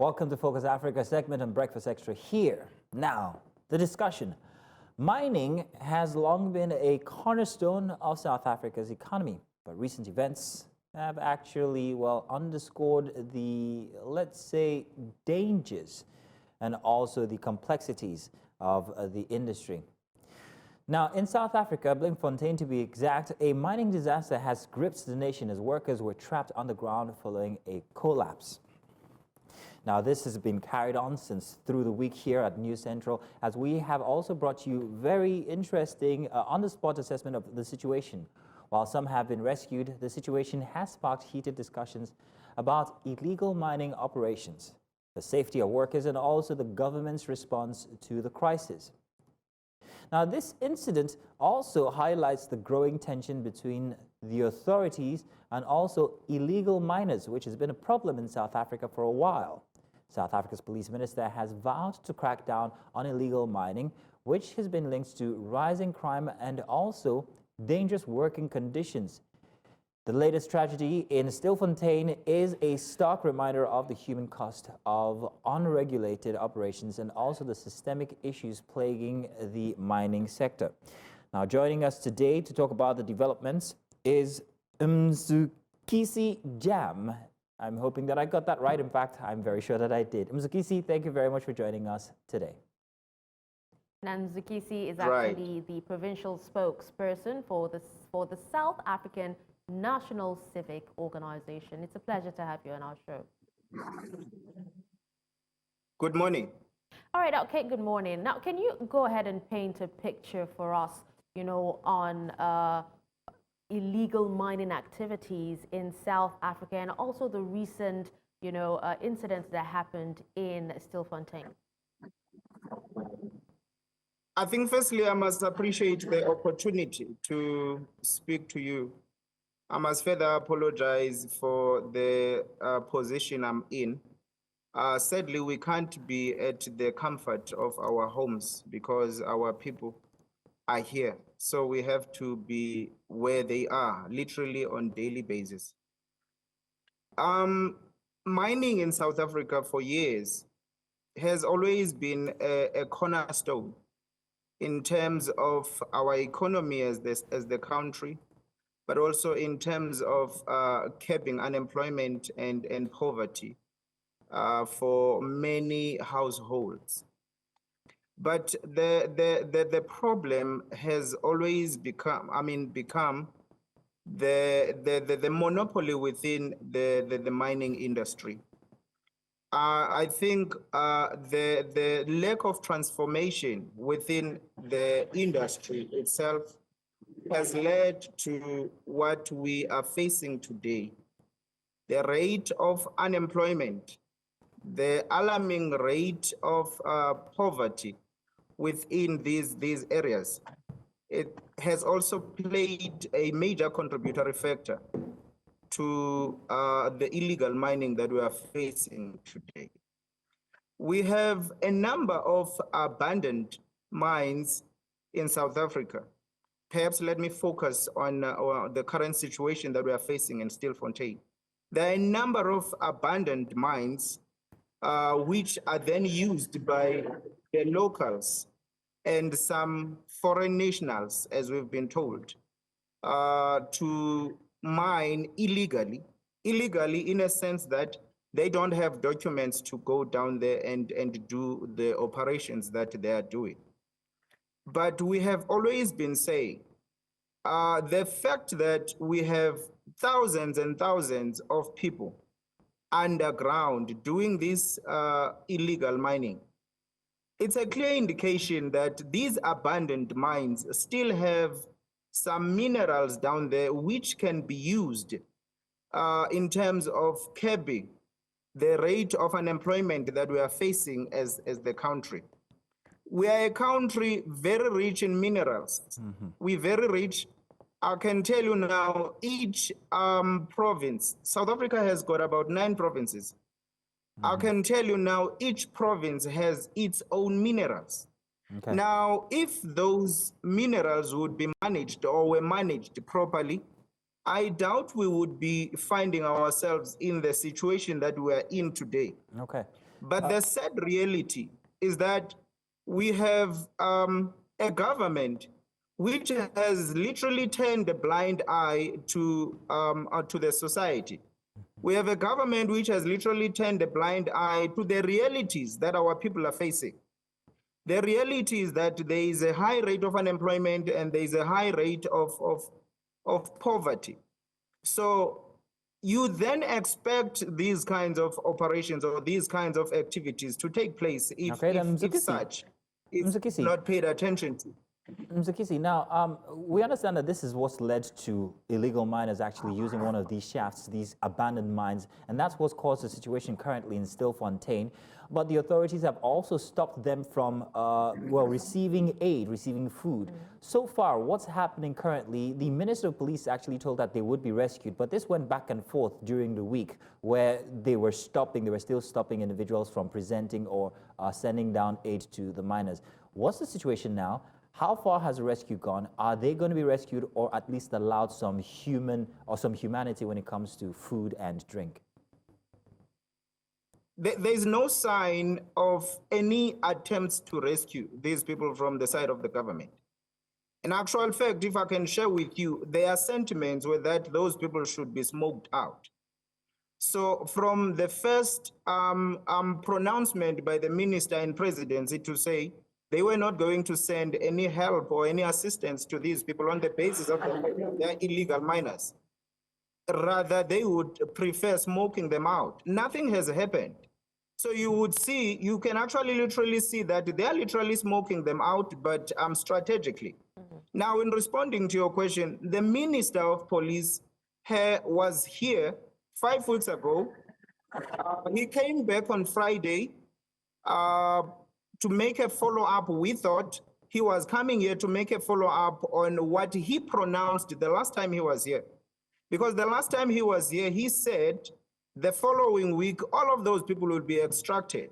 Welcome to Focus Africa segment on Breakfast Extra here. Now, the discussion. Mining has long been a cornerstone of South Africa's economy, but recent events have actually, underscored the, let's say, dangers and also the complexities of the industry. Now, in South Africa, Bloemfontein to be exact, a mining disaster has gripped the nation as workers were trapped underground following a collapse. Now, this has been carried on since through the week here at News Central, as we have also brought you very interesting on-the-spot assessment of the situation. While some have been rescued, the situation has sparked heated discussions about illegal mining operations, the safety of workers, and also the government's response to the crisis. Now, this incident also highlights the growing tension between the authorities and also illegal miners, which has been a problem in South Africa for a while. South Africa's police minister has vowed to crack down on illegal mining, which has been linked to rising crime and also dangerous working conditions. The latest tragedy in Stilfontein is a stark reminder of the human cost of unregulated operations and also the systemic issues plaguing the mining sector. Now, joining us today to talk about the developments is Mzukisi Jam. I'm hoping that I got that right. In fact, I'm very sure that I did. Mzukisi, thank you very much for joining us today. And Mzukisi is actually the provincial spokesperson for the South African National Civic Organization. It's a pleasure to have you on our show. Good morning. All right, okay, good morning. Now, can you go ahead and paint a picture for us, on illegal mining activities in South Africa and also the recent, incidents that happened in Stilfontein? I think firstly, I must appreciate the opportunity to speak to you. I must further apologize for the position I'm in. Sadly, we can't be at the comfort of our homes because our people are here. So we have to be where they are, literally on a daily basis. Mining in South Africa for years has always been a cornerstone in terms of our economy as the country, but also in terms of curbing unemployment and poverty for many households. But the problem has always become the monopoly within the mining industry. I think the lack of transformation within the industry itself has led to what we are facing today. The rate of unemployment, the alarming rate of poverty within these areas, it has also played a major contributory factor to the illegal mining that we are facing today. We have a number of abandoned mines in South Africa. Perhaps let me focus on the current situation that we are facing in Stilfontein. There are a number of abandoned mines which are then used by the locals and some foreign nationals, as we've been told, to mine illegally in a sense that they don't have documents to go down there and do the operations that they are doing. But we have always been saying the fact that we have thousands and thousands of people underground doing this illegal mining, it's a clear indication that these abandoned mines still have some minerals down there which can be used in terms of curbing the rate of unemployment that we are facing as the country. We are a country very rich in minerals. We're very rich. I can tell you now, each province, South Africa has got about 9 provinces. I can tell you now, each province has its own minerals. Okay. Now, if those minerals would be managed or were managed properly, I doubt we would be finding ourselves in the situation that we are in today. Okay. But the sad reality is that we have a government which has literally turned a blind eye to the society. We have a government which has literally turned a blind eye to the realities that our people are facing. The reality is that there is a high rate of unemployment and there is a high rate of poverty. So you then expect these kinds of operations or these kinds of activities to take place if such is not paid attention to. Mzukisi, now we understand that this is what's led to illegal miners actually using one of these shafts, these abandoned mines, and that's what's caused the situation currently in Stilfontein. But the authorities have also stopped them from, receiving aid, receiving food. So far, what's happening currently, the Minister of Police actually told that they would be rescued, but this went back and forth during the week where they were still stopping individuals from presenting or sending down aid to the miners. What's the situation now? How far has the rescue gone? Are they going to be rescued or at least allowed some humanity when it comes to food and drink? There's no sign of any attempts to rescue these people from the side of the government. In actual fact, if I can share with you, their sentiments were that those people should be smoked out. So from the first pronouncement by the minister and presidency to say they were not going to send any help or any assistance to these people on the basis of their illegal miners. Rather, they would prefer smoking them out. Nothing has happened. So you can actually literally see that they are literally smoking them out, but strategically. Now, in responding to your question, the Minister of Police was here 5 weeks ago. He came back on Friday to make a follow-up. We thought he was coming here to make a follow-up on what he pronounced the last time he was here. Because the last time he was here, he said the following week, all of those people would be extracted.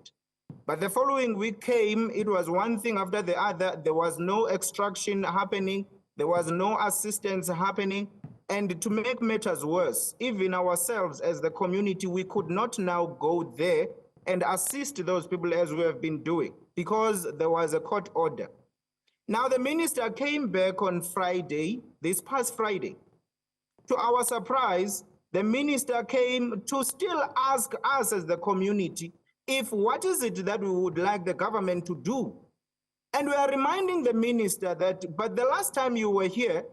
But the following week came, it was one thing after the other. There was no extraction happening. There was no assistance happening. And to make matters worse, even ourselves as the community, we could not now go there and assist those people as we have been doing because there was a court order. Now the minister came back on Friday, this past Friday. To our surprise, the minister came to still ask us as the community if what is it that we would like the government to do. And we are reminding the minister that, but the last time you were here,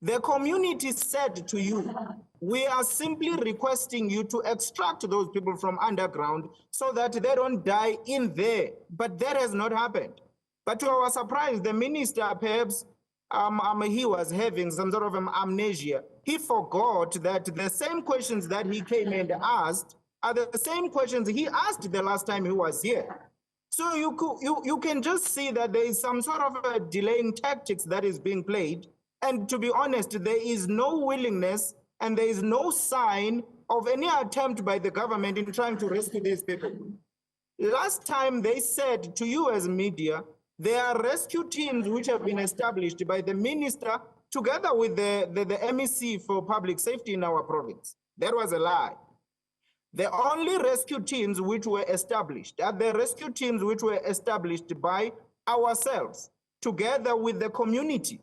the community said to you, we are simply requesting you to extract those people from underground so that they don't die in there. But that has not happened. But to our surprise, the minister perhaps he was having some sort of amnesia. He forgot that the same questions that he came and asked are the same questions he asked the last time he was here. So you can just see that there is some sort of a delaying tactics that is being played. And to be honest, there is no willingness and there is no sign of any attempt by the government in trying to rescue these people. Last time they said to you as media, there are rescue teams which have been established by the minister together with the MEC for public safety in our province. That was a lie. The only rescue teams which were established are the rescue teams which were established by ourselves together with the community.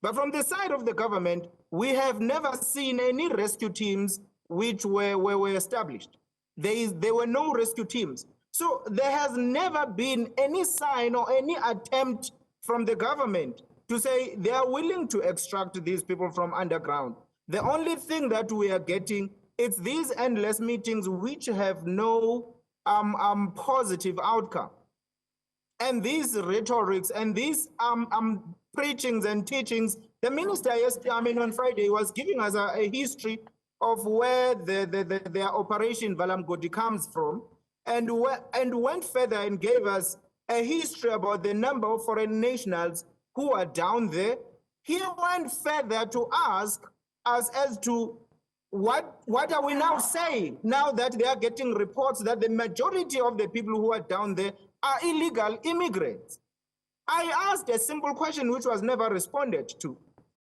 But from the side of the government, we have never seen any rescue teams which were established. There were no rescue teams. So there has never been any sign or any attempt from the government to say they are willing to extract these people from underground. The only thing that we are getting is these endless meetings which have no positive outcome. And these rhetorics and these preachings and teachings, the minister on Friday was giving us a history of where their operation Valamgodi comes from, and went further and gave us a history about the number of foreign nationals who are down there. He went further to ask us as to what are we now saying now that they are getting reports that the majority of the people who are down there are illegal immigrants. I asked a simple question which was never responded to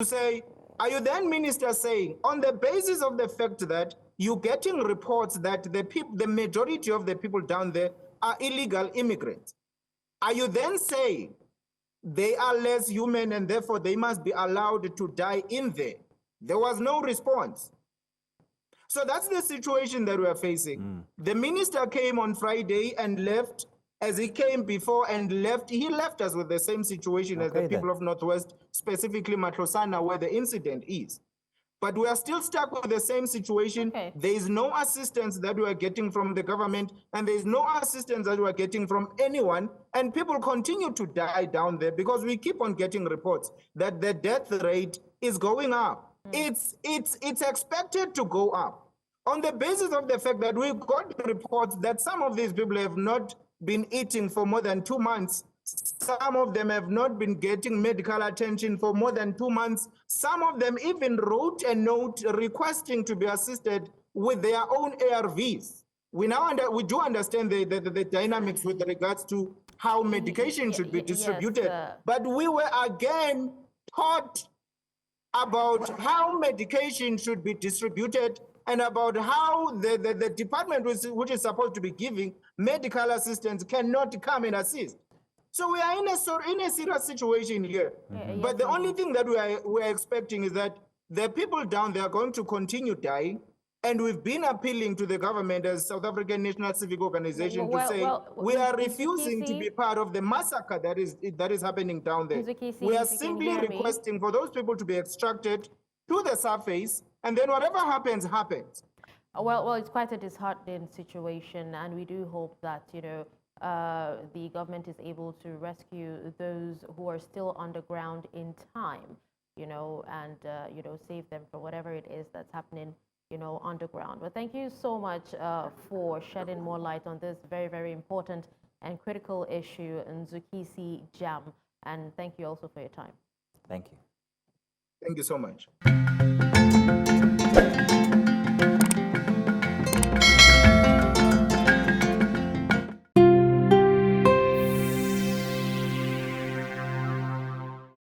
say, are you then, minister, saying on the basis of the fact that you're getting reports that the majority of the people down there are illegal immigrants. Are you then saying they are less human and therefore they must be allowed to die in there? There was no response. So that's the situation that we are facing. The minister came on Friday and left as he came before and left. He left us with the same situation as the people of Northwest, specifically Matlosana, where the incident is. But we are still stuck with the same situation. Okay. There is no assistance that we are getting from the government, and there is no assistance that we are getting from anyone. And people continue to die down there because we keep on getting reports that the death rate is going up. It's expected to go up on the basis of the fact that we've got reports that some of these people have not been eating for more than 2 months. Some of them have not been getting medical attention for more than 2 months. Some of them even wrote a note requesting to be assisted with their own ARVs. We do understand the dynamics with regards to how medication should be distributed. Yes, but we were again taught about how medication should be distributed and about how the department which is supposed to be giving medical assistance cannot come and assist. So we are in a serious situation here. But the only thing that we are expecting is that the people down there are going to continue dying. And we've been appealing to the government as South African National Civic Organization to say we are refusing to be part of the massacre that is happening down there. Mzukisi, We are if you can simply hear me. requesting for those people to be extracted to the surface, and then whatever happens, happens. Well, it's quite a disheartening situation, and we do hope that, the government is able to rescue those who are still underground in time, and, save them from whatever it is that's happening, underground. But thank you so much for shedding more light on this very, very important and critical issue in Mzukisi Jam. And thank you also for your time. Thank you. Thank you so much.